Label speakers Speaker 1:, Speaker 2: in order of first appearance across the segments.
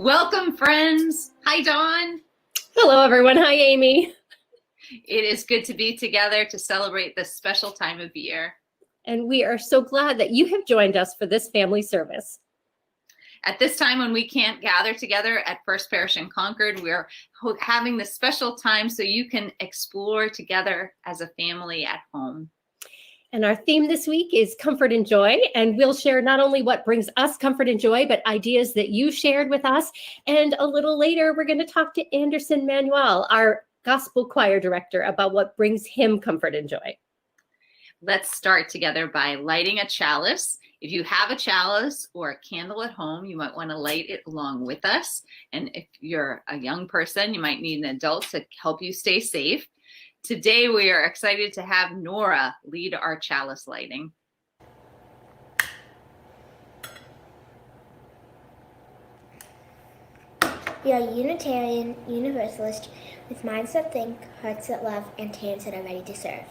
Speaker 1: Welcome, friends. Hi, Dawn.
Speaker 2: Hello, everyone. Hi, Amy.
Speaker 1: It is good to be together to celebrate this special time of year.
Speaker 2: And we are so glad that you have joined us for this family service.
Speaker 1: At this time when we can't gather together at First Parish in Concord, we're having this special time so you can explore together as a family at home.
Speaker 2: And our theme this week is comfort and joy. And we'll share not only what brings us comfort and joy, but ideas that you shared with us. And a little later, we're going to talk to Anderson Manuel, our gospel choir director, about what brings him comfort and joy.
Speaker 1: Let's start together by lighting a chalice. If you have a chalice or a candle at home, you might want to light it along with us. And if you're a young person, you might need an adult to help you stay safe. Today, we are excited to have Nora lead our chalice lighting.
Speaker 3: We are Unitarian Universalist with minds that think, hearts that love, and hands that are ready to serve.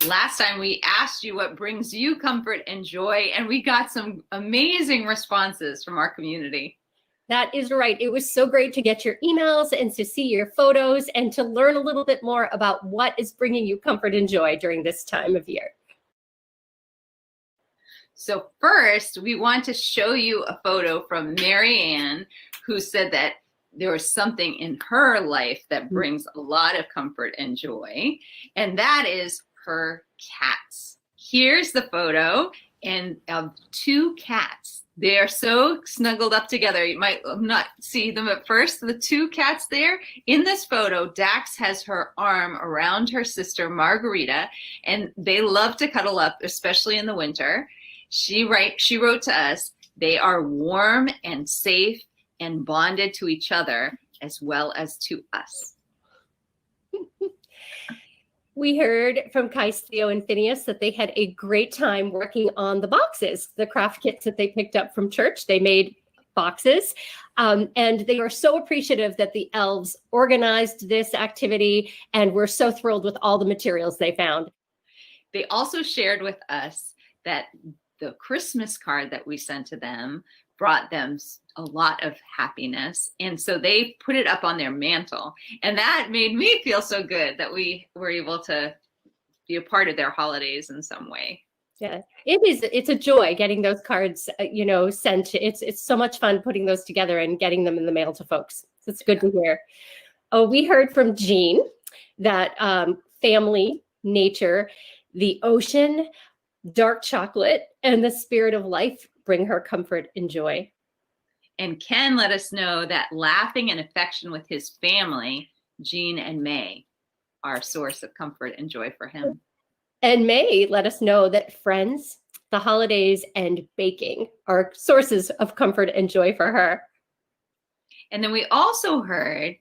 Speaker 1: Last time we asked you what brings you comfort and joy, and we got some amazing responses from our community.
Speaker 2: That is right. It was so great to get your emails and to see your photos and to learn a little bit more about what is bringing you comfort and joy during this time of year.
Speaker 1: So first, we want to show you a photo from Mary Ann, who said that there was something in her life that brings a lot of comfort and joy, and that is her cats. Here's the photo of two cats. They are so snuggled up together. You might not see them at first. The two cats there in this photo, Dax has her arm around her sister Margarita, and they love to cuddle up, especially in the winter. She wrote to us, they are warm and safe and bonded to each other as well as to us.
Speaker 2: We heard from Kais, Theo, and Phineas that they had a great time working on the boxes, the craft kits that they picked up from church. They made boxes, and they are so appreciative that the elves organized this activity and were so thrilled with all the materials they found.
Speaker 1: They also shared with us that the Christmas card that we sent to them brought them a lot of happiness. And so they put it up on their mantle. And that made me feel so good that we were able to be a part of their holidays in some way.
Speaker 2: Yeah, it's a joy getting those cards, sent. It's so much fun putting those together and getting them in the mail to folks. So it's good to hear. Oh, we heard from Jean that family, nature, the ocean, dark chocolate, and the spirit of life bring her comfort and joy.
Speaker 1: And Ken let us know that laughing and affection with his family, Jean and May, are a source of comfort and joy for him.
Speaker 2: And May let us know that friends, the holidays, and baking are sources of comfort and joy for her.
Speaker 1: And then we also heard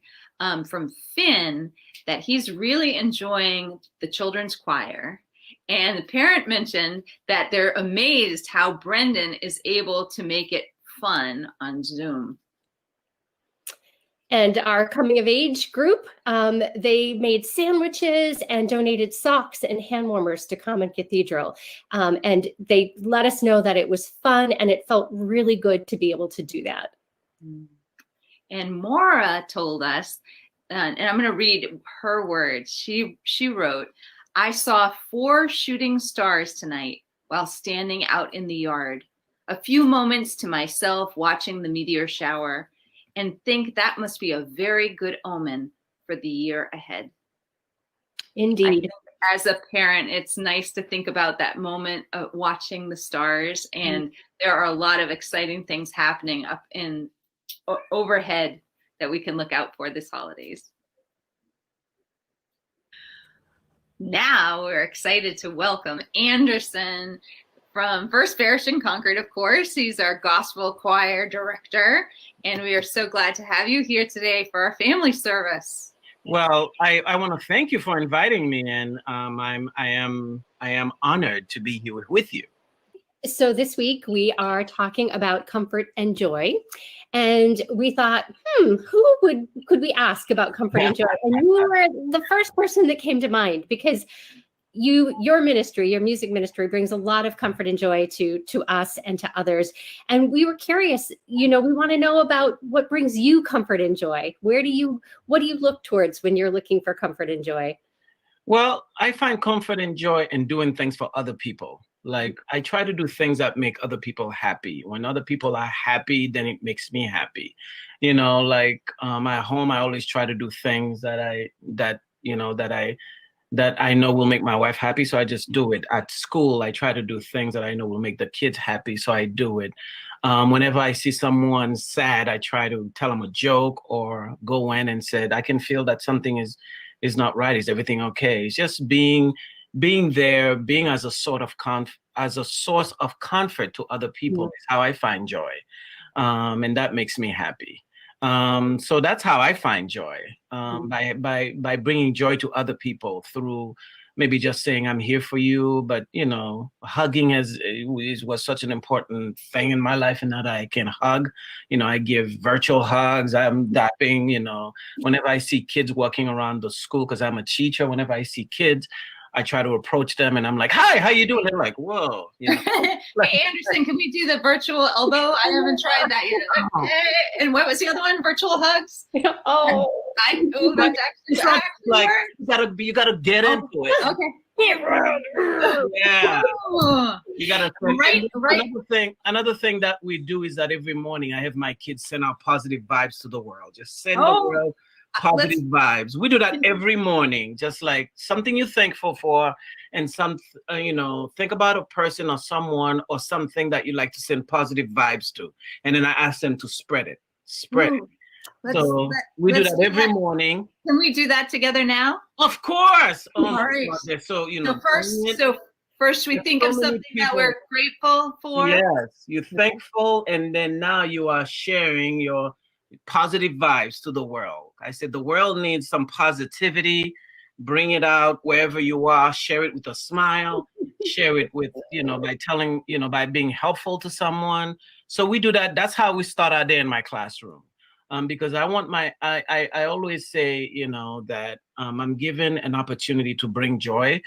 Speaker 1: from Finn that he's really enjoying the children's choir. And the parent mentioned that they're amazed how Brendan is able to make it fun on Zoom.
Speaker 2: And our coming of age group, they made sandwiches and donated socks and hand warmers to Common Cathedral. And they let us know that it was fun and it felt really good to be able to do that.
Speaker 1: And Maura told us, and I'm going to read her words. She wrote, I saw 4 shooting stars tonight while standing out in the yard. A few moments to myself watching the meteor shower and think that must be a very good omen for the year ahead.
Speaker 2: Indeed.
Speaker 1: As a parent, it's nice to think about that moment of watching the stars, and there are a lot of exciting things happening up in overhead that we can look out for this holidays. Now we're excited to welcome Anderson from First Parish in Concord, of course. He's our gospel choir director, and we are so glad to have you here today for our family service.
Speaker 4: Well, I want to thank you for inviting me, and I am honored to be here with you.
Speaker 2: So this week we are talking about comfort and joy, and we thought, could we ask about comfort and joy? And you were the first person that came to mind because your ministry, your music ministry brings a lot of comfort and joy to us and to others. And we were curious, we want to know about what brings you comfort and joy. What do you look towards when you're looking for comfort and joy?
Speaker 4: Well, I find comfort and joy in doing things for other people. Like, I try to do things that make other people happy. When other people are happy, then it makes me happy. Like at home, I always try to do things that I know will make my wife happy. So I just do it. At school, I try to do things that I know will make the kids happy. So I do it. Whenever I see someone sad, I try to tell them a joke or go in and say, I can feel that something is not right. Is everything okay? It's just being there, being as a source of comfort to other people is how I find joy. And that makes me happy. So that's how I find joy, by bringing joy to other people through maybe just saying I'm here for you. But hugging was such an important thing in my life, and now that I can hug, I give virtual hugs. I'm dapping. Whenever I see kids walking around the school, because I'm a teacher, whenever I see kids, I try to approach them and I'm like, hi, how you doing? They're like, whoa. Hey,
Speaker 1: Anderson, can we do the virtual elbow? I haven't tried that yet.
Speaker 4: Oh.
Speaker 1: And what was the other one? Virtual hugs?
Speaker 2: Oh,
Speaker 1: that's actually
Speaker 4: you gotta get into it.
Speaker 1: Okay.
Speaker 4: Yeah. You gotta
Speaker 1: Right.
Speaker 4: Another thing that we do is that every morning I have my kids send out positive vibes to the world. Just send the world positive vibes. We do that every morning, just like something you're thankful for, and think about a person or someone or something that you like to send positive vibes to, and then I ask them to spread it. So we do that every morning.
Speaker 1: Can we do that together now?
Speaker 4: Of course.
Speaker 1: All right.
Speaker 4: So
Speaker 1: first we think of something that we're grateful for.
Speaker 4: Yes, you're thankful, and then now you are sharing your positive vibes to the world. I said the world needs some positivity. Bring it out wherever you are. Share it with a smile. Share it with, by telling, by being helpful to someone. So we do that. That's how we start our day in my classroom. Because I want I always say, that I'm given an opportunity to bring joy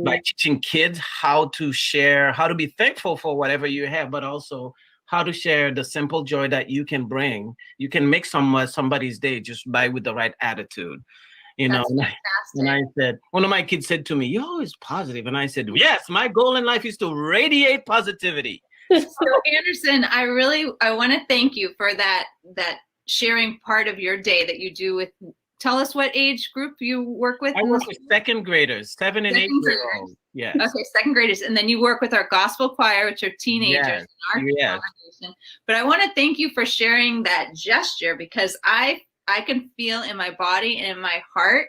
Speaker 4: by teaching kids how to share, how to be thankful for whatever you have, but also how to share the simple joy that you can bring. You can make somebody's day just with the right attitude. And I said, one of my kids said to me, "You're always positive." And I said, "Yes, my goal in life is to radiate positivity."
Speaker 1: So Anderson, I want to thank you for that sharing part of your day that you do with. Tell us what age group you work with.
Speaker 4: I work with second graders, 7 and 8 years old. Yes.
Speaker 1: Okay, second graders. And then you work with our gospel choir, which are teenagers in our congregation. But I want to thank you for sharing that gesture, because I can feel in my body and in my heart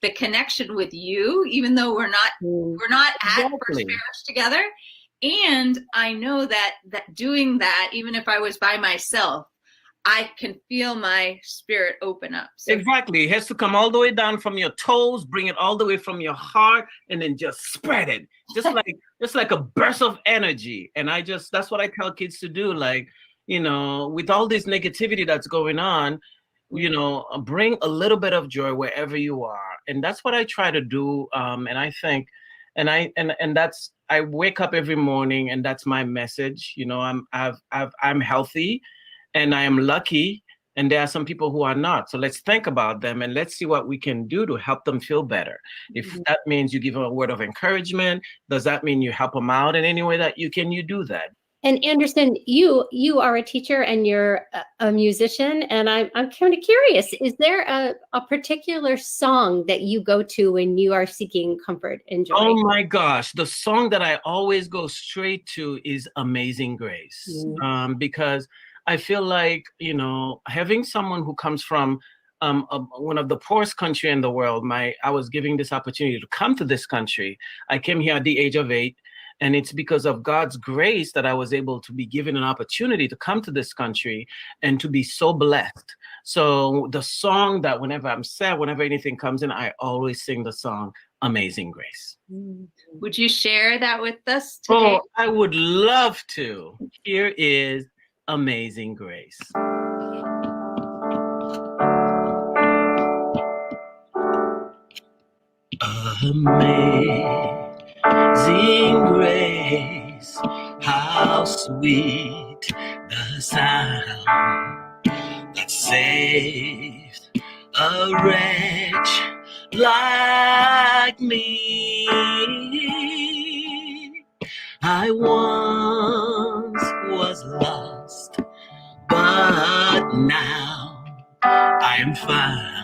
Speaker 1: the connection with you, even though we're not at First Parish together. And I know that doing that, even if I was by myself, I can feel my spirit open up. So
Speaker 4: exactly. It has to come all the way down from your toes, bring it all the way from your heart, and then just spread it. Just like a burst of energy. And that's what I tell kids to do. Like, with all this negativity that's going on, bring a little bit of joy wherever you are. And that's what I try to do. And I think, and that's, I wake up every morning and that's my message. I'm healthy. And I am lucky, and there are some people who are not. So let's think about them and let's see what we can do to help them feel better. If that means you give them a word of encouragement, does that mean you help them out in any way that you can, you do that.
Speaker 2: And Anderson, you are a teacher and you're a musician, and I'm kind of curious, is there a particular song that you go to when you are seeking comfort and joy?
Speaker 4: Oh my gosh, the song that I always go straight to is Amazing Grace, because I feel like, having someone who comes from one of the poorest country in the world, I was given this opportunity to come to this country. I came here at the age of 8, and it's because of God's grace that I was able to be given an opportunity to come to this country and to be so blessed. So the song that whenever I'm sad, whenever anything comes in, I always sing the song Amazing Grace.
Speaker 1: Would you share that with us today?
Speaker 4: Oh, I would love to. Here is Amazing Grace. Amazing grace, how sweet the sound that saved a wretch like me. I once was lost, but now I am found.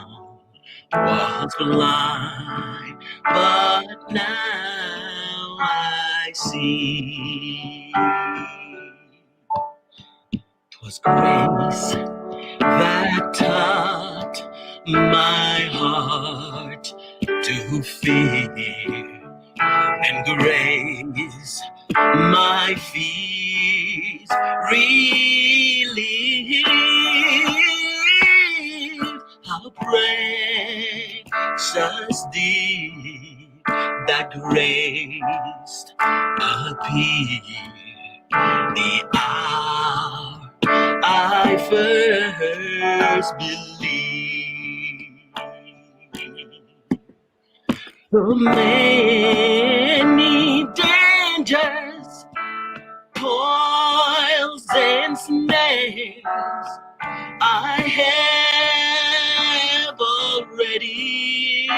Speaker 4: Was blind, but now I see. 'Twas grace that taught my heart to fear, and grace my fears relieved. How precious deed that graced appeared the hour I first believed. So many dangers, toils and snares I have already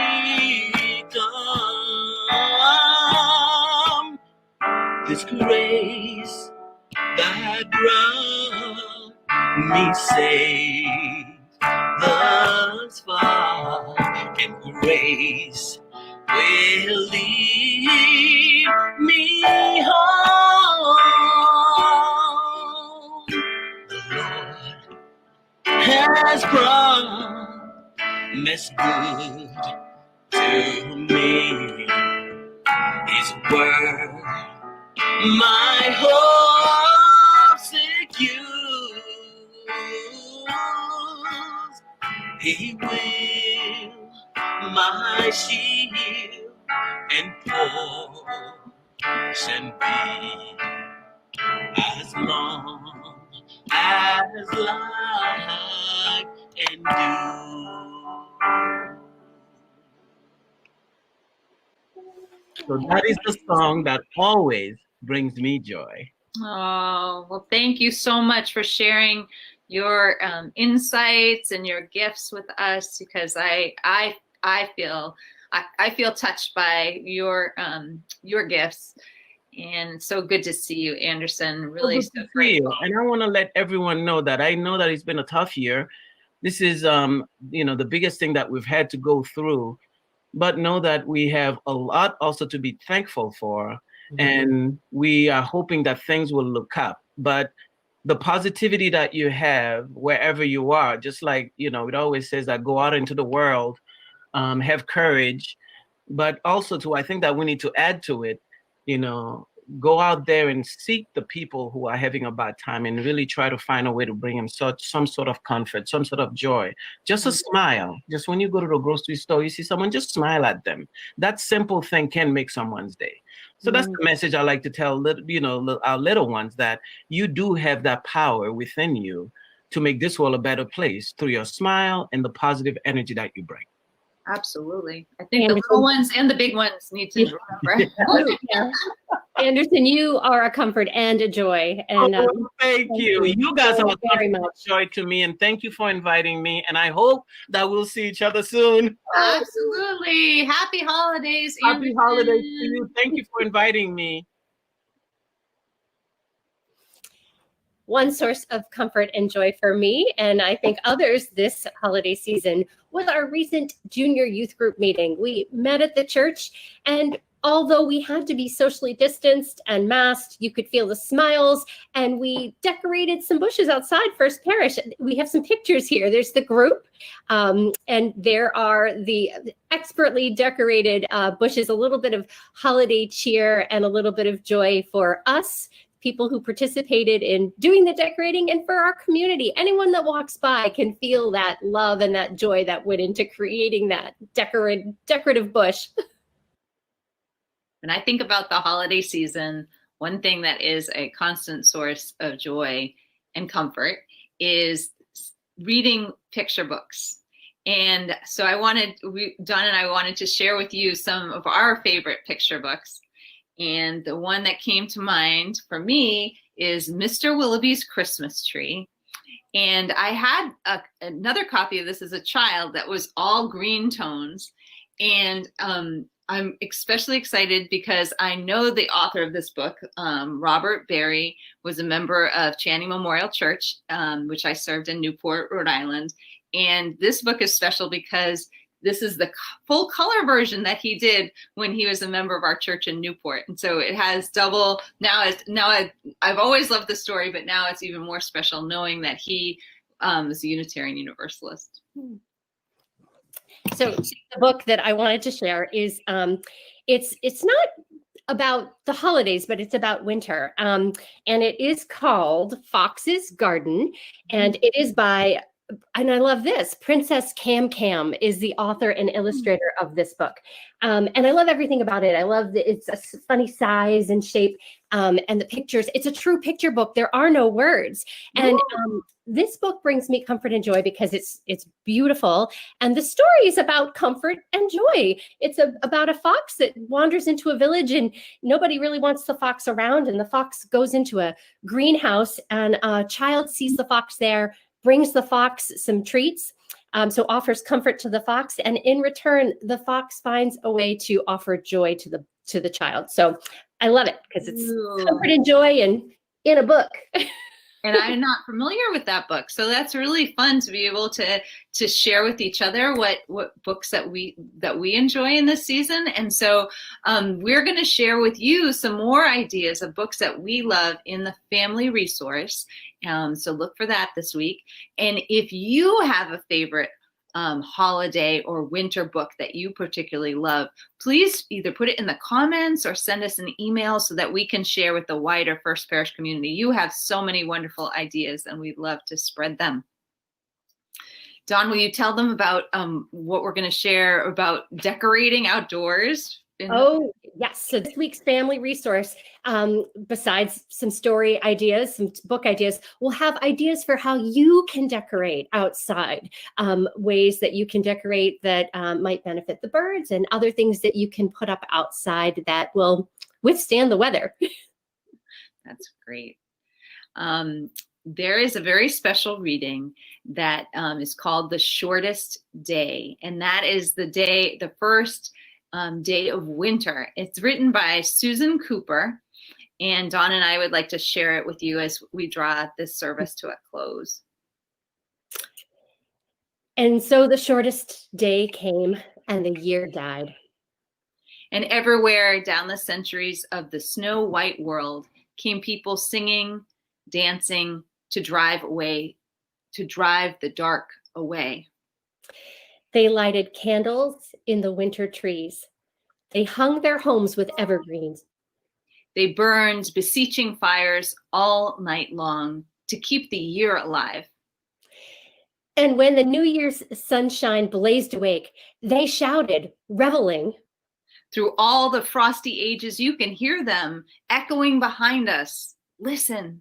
Speaker 4: come. This grace that brought me safe thus far, and grace will lead me home. The Lord has promised good to me. His word my hope secures. He will my shield and portion be, as long as life endures. So that is the song that always brings me joy.
Speaker 1: Oh, well, thank you so much for sharing your insights and your gifts with us, because I feel touched by your gifts, and so good to see you, Anderson. Really so great.
Speaker 4: And I want to let everyone know that I know that it's been a tough year. This is the biggest thing that we've had to go through, but know that we have a lot also to be thankful for. And we are hoping that things will look up. But the positivity that you have wherever you are, just like, it always says that go out into the world, have courage, but also I think that we need to add to it, go out there and seek the people who are having a bad time and really try to find a way to bring them some sort of comfort, some sort of joy. Just a smile. Just when you go to the grocery store, you see someone, just smile at them. That simple thing can make someone's day. So that's the message I like to tell, our little ones, that you do have that power within you to make this world a better place through your smile and the positive energy that you bring.
Speaker 1: Absolutely. I think the little ones and the big ones need to remember.
Speaker 2: Yeah. Anderson, you are a comfort and a joy. And
Speaker 4: thank you. You guys are very much joy to me, and thank you for inviting me. And I hope that we'll see each other soon.
Speaker 1: Absolutely. Happy holidays.
Speaker 4: Happy
Speaker 1: Anderson.
Speaker 4: holidays to you. Thank you for inviting me.
Speaker 2: One source of comfort and joy for me, and I think others this holiday season, was our recent junior youth group meeting. We met at the church, and although we had to be socially distanced and masked, you could feel the smiles, and we decorated some bushes outside First Parish. We have some pictures here. There's the group, and there are the expertly decorated bushes, a little bit of holiday cheer and a little bit of joy for us, people who participated in doing the decorating, and for our community. Anyone that walks by can feel that love and that joy that went into creating that decorative bush.
Speaker 1: When I think about the holiday season, one thing that is a constant source of joy and comfort is reading picture books. And so Don and I wanted to share with you some of our favorite picture books. And the one that came to mind for me is Mr. Willoughby's Christmas Tree. And I had another copy of this as a child that was all green tones. And I'm especially excited because I know the author of this book, Robert Barry, was a member of Channing Memorial Church, which I served in Newport, Rhode Island. And this book is special because this is the full color version that he did when he was a member of our church in Newport. And so it has double, I've always loved the story, but now it's even more special knowing that he is a Unitarian Universalist.
Speaker 2: So the book that I wanted to share is, it's not about the holidays, but it's about winter. And it is called Fox's Garden, and it is by, and I love this, Princess Cam Cam is the author and illustrator of this book. And I love everything about it. I love that it's a funny size and shape, and the pictures. It's a true picture book. There are no words. And this book brings me comfort and joy because it's beautiful. And the story is about comfort and joy. It's about a fox that wanders into a village and nobody really wants the fox around. And the fox goes into a greenhouse and a child sees the fox there, brings the fox some treats, so offers comfort to the fox, and in return, the fox finds a way to offer joy to the child. So I love it because it's comfort and joy and in a book.
Speaker 1: And I'm not familiar with that book, so that's really fun to be able to share with each other what books that we enjoy in this season. And so we're going to share with you some more ideas of books that we love in the family resource. So look for that this week. And if you have a favorite holiday or winter book that you particularly love, please either put it in the comments or send us an email so that we can share with the wider First Parish community. You have so many wonderful ideas and we'd love to spread them. Dawn, will you tell them about what we're going to share about decorating outdoors?
Speaker 2: Oh, yes. So this week's family resource, besides some story ideas, some book ideas, we'll have ideas for how you can decorate outside, ways that you can decorate that might benefit the birds and other things that you can put up outside that will withstand the weather.
Speaker 1: That's great. There is a very special reading that is called The Shortest Day, and that is the first day of winter. It's written by Susan Cooper, and Dawn and I would like to share it with you as we draw this service to a close.
Speaker 2: And so the shortest day came and the year died.
Speaker 1: And everywhere down the centuries of the snow white world came people singing, dancing to drive the dark away.
Speaker 2: They lighted candles in the winter trees. They hung their homes with evergreens.
Speaker 1: They burned beseeching fires all night long to keep the year alive.
Speaker 2: And when the New Year's sunshine blazed awake, they shouted, reveling.
Speaker 1: Through all the frosty ages, you can hear them echoing behind us. Listen.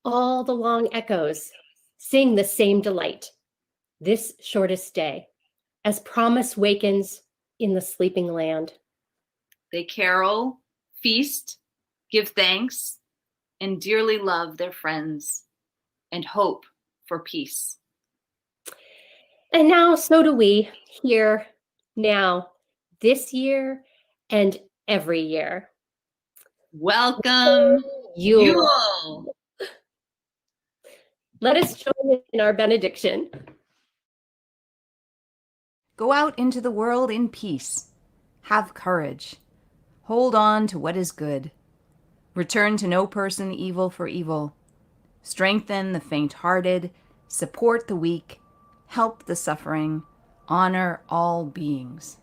Speaker 2: All the long echoes sing the same delight. This shortest day, as promise wakens in the sleeping land.
Speaker 1: They carol, feast, give thanks, and dearly love their friends and hope for peace.
Speaker 2: And now, so do we, here, now, this year, and every year.
Speaker 1: Welcome, Yule.
Speaker 2: Let us join in our benediction.
Speaker 5: Go out into the world in peace. Have courage. Hold on to what is good. Return to no person evil for evil. Strengthen the faint-hearted. Support the weak. Help the suffering. Honor all beings.